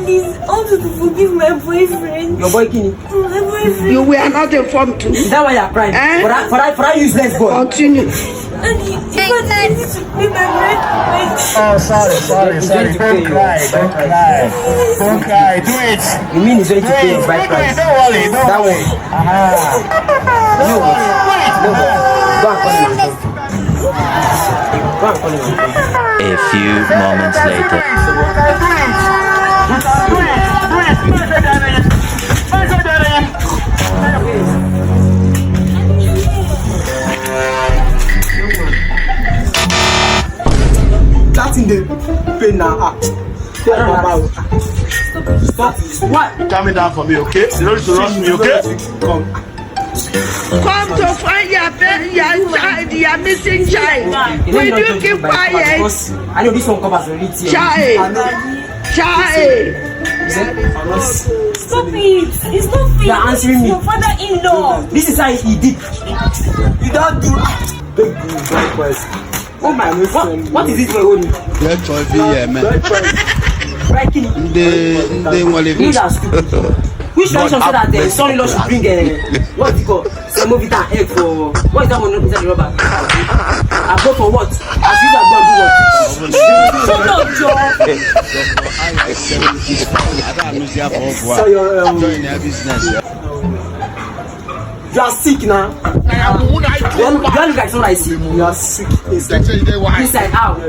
please, I want you to forgive my boyfriend. Your boy Kini. My boyfriend. You were not informed to. Is that why you're crying? Eh? For that useless boy. Continue. Daddy, if I need to pay my rent, Oh, sorry. Don't cry. Do it. You mean he's going to pay his bride price? Don't worry. That way. No, go and call him and come. Go and call him and come. A few moments later. That in the pain now. Stop. What? Calm me down for me, okay? You don't need to rush me, okay? Come. Come to find your child, your missing child. Will you keep quiet? I know this one covers the reality. Child. stop it. It's not fair. You are answering me. Your father-in-law. This is how he did. You don't do. Oh my God. What is this for holding? Let's try man. Right, Kini. They want to You are stupid. Which tradition said that the son-in-law should bring what do you call semovita and egg for what is that one inside the rubber? I bought for what? As you are going to do what? Shut up, Joe. So you are sick now. You don't look like someone I see. You are sick. Inside out.